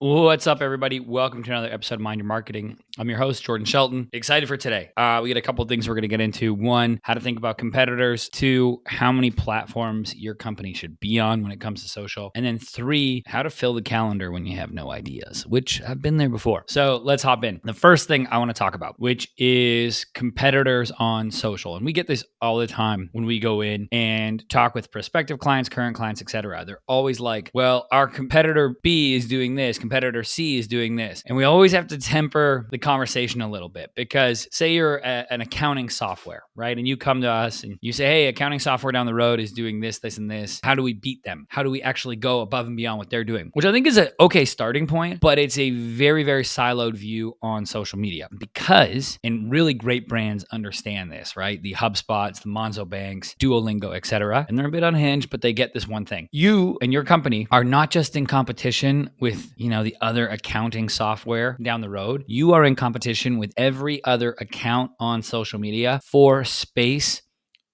What's up, everybody? Welcome to another episode of Mind Your Marketing. I'm your host, Jordan Shelton. Excited for today. We got a couple of things we're going to get into. One, how to think about competitors. Two, how many platforms your company should be on when it comes to social. And then three, how to fill the calendar when you have no ideas, which I've been there before. So let's hop in. The first thing I want to talk about, which is competitors on social. And we get this all the time when we go in and talk with prospective clients, current clients, etc. They're always like, well, our competitor B is doing this, competitor C is doing this. And we always have to temper the conversation a little bit because say you're an accounting software, right? And you come to us and you say, hey, accounting software down the road is doing this, this, and this. How do we beat them? How do we actually go above and beyond what they're doing? Which I think is an okay starting point, but it's a very, very siloed view on social media because, and really great brands understand this, right? The HubSpots, the Monzo Banks, Duolingo, etc. And they're a bit unhinged, but they get this one thing. You and your company are not just in competition with, the other accounting software down the road. You are in competition with every other account on social media for space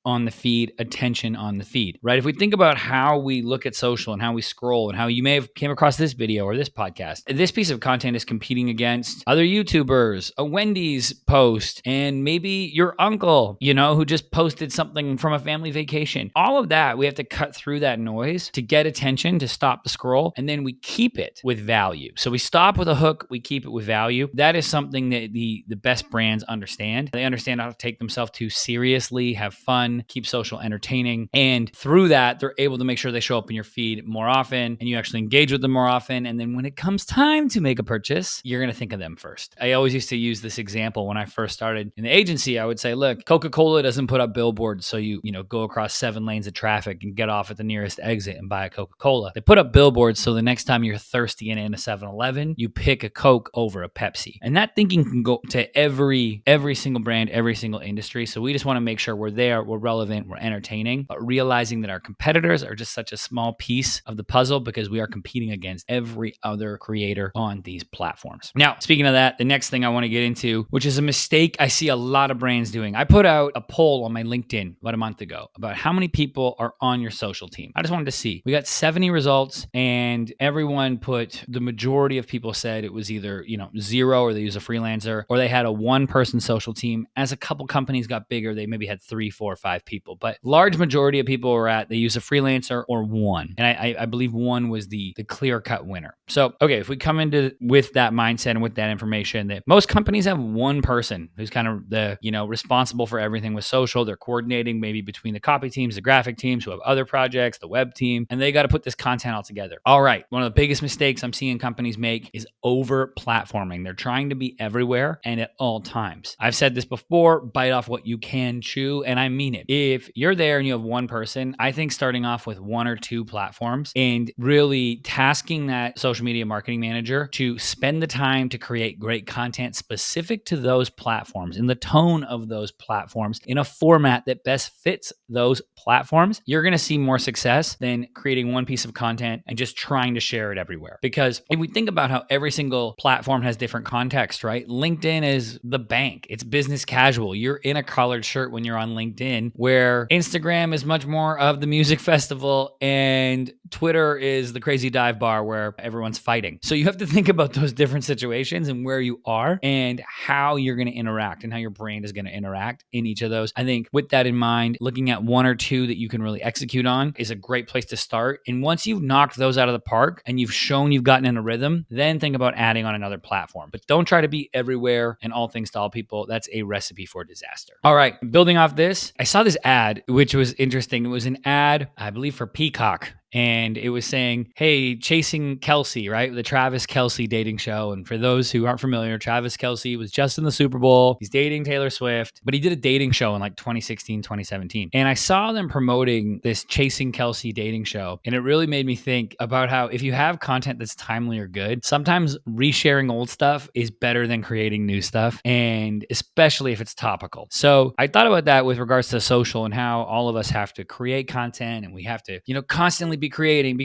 on the feed, attention on the feed, right? If we think about how we look at social and how we scroll and how you may have came across this video or this podcast, this piece of content is competing against other YouTubers, a Wendy's post, and maybe your uncle, who just posted something from a family vacation. All of that, we have to cut through that noise to get attention, to stop the scroll, and then we keep it with value. So we stop with a hook, we keep it with value. That is something that the best brands understand. They understand how to take themselves too seriously, have fun, keep social entertaining. And through that, they're able to make sure they show up in your feed more often and you actually engage with them more often. And then when it comes time to make a purchase, you're going to think of them first. I always used to use this example when I first started in the agency. I would say, look, Coca-Cola doesn't put up billboards so you go across 7 lanes of traffic and get off at the nearest exit and buy a Coca-Cola. They put up billboards so the next time you're thirsty and in a 7-Eleven, you pick a Coke over a Pepsi. And that thinking can go to every single brand, every single industry. So we just want to make sure we're there, we're relevant, we're entertaining, but realizing that our competitors are just such a small piece of the puzzle because we are competing against every other creator on these platforms. Now, speaking of that, the next thing I want to get into, which is a mistake I see a lot of brands doing. I put out a poll on my LinkedIn about a month ago about how many people are on your social team. I just wanted to see. We got 70 results and everyone put, the majority of people said it was either, 0 or they use a freelancer or they had a one-person social team. As a couple companies got bigger, they maybe had 3, 4, 5 people, but large majority of people were they use a freelancer or one. And I believe one was the clear-cut winner. So, okay, if we come into with that mindset and with that information that most companies have one person who's kind of the, responsible for everything with social. They're coordinating maybe between the copy teams, the graphic teams who have other projects, the web team, and they got to put this content all together. All right. One of the biggest mistakes I'm seeing companies make is over-platforming. They're trying to be everywhere and at all times. I've said this before, bite off what you can chew, and I mean it. If you're there and you have one person, I think starting off with 1 or 2 platforms and really tasking that social media marketing manager to spend the time to create great content specific to those platforms, in the tone of those platforms, in a format that best fits those platforms, you're going to see more success than creating one piece of content and just trying to share it everywhere. Because if we think about how every single platform has different context, right? LinkedIn is the bank. It's business casual. You're in a collared shirt when you're on LinkedIn, where Instagram is much more of the music festival and Twitter is the crazy dive bar where everyone's fighting. So you have to think about those different situations and where you are and how you're going to interact and how your brand is going to interact in each of those. I think with that in mind, looking at 1 or 2 that you can really execute on is a great place to start. And once you've knocked those out of the park and you've shown you've gotten in a rhythm, then think about adding on another platform. But don't try to be everywhere and all things to all people. That's a recipe for disaster. All right, building off this, I saw this ad, which was interesting. It was an ad, I believe, for Peacock. And it was saying, hey, Chasing Kelsey, right? The Travis Kelce dating show. And for those who aren't familiar, Travis Kelce was just in the Super Bowl. He's dating Taylor Swift, but he did a dating show in like 2016, 2017. And I saw them promoting this Chasing Kelsey dating show. And it really made me think about how if you have content that's timely or good, sometimes resharing old stuff is better than creating new stuff. And especially if it's topical. So I thought about that with regards to social and how all of us have to create content and we have to, constantly be creating,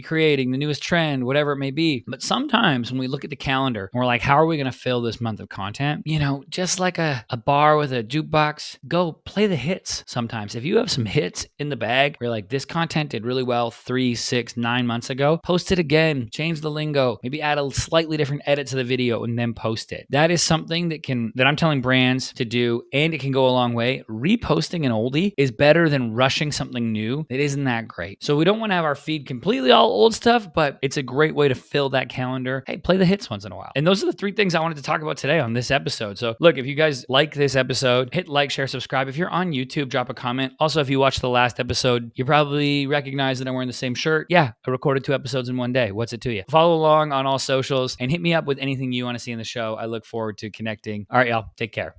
the newest trend, whatever it may be. But sometimes when we look at the calendar and we're like, how are we going to fill this month of content? Just like a bar with a jukebox, go play the hits sometimes. If you have some hits in the bag, where you're like, this content did really well 3, 6, 9 months ago, post it again, change the lingo, maybe add a slightly different edit to the video and then post it. That is something that I'm telling brands to do, and it can go a long way. Reposting an oldie is better than rushing something new that isn't that great. So we don't want to have our feed completely all old stuff, but it's a great way to fill that calendar. Hey, play the hits once in a while. And those are the 3 things I wanted to talk about today on this episode. So look, if you guys like this episode, hit like, share, subscribe. If you're on YouTube, drop a comment. Also, if you watched the last episode, you probably recognize that I'm wearing the same shirt. Yeah, I recorded 2 episodes in one day. What's it to you? Follow along on all socials and hit me up with anything you want to see in the show. I look forward to connecting. All right, y'all, take care.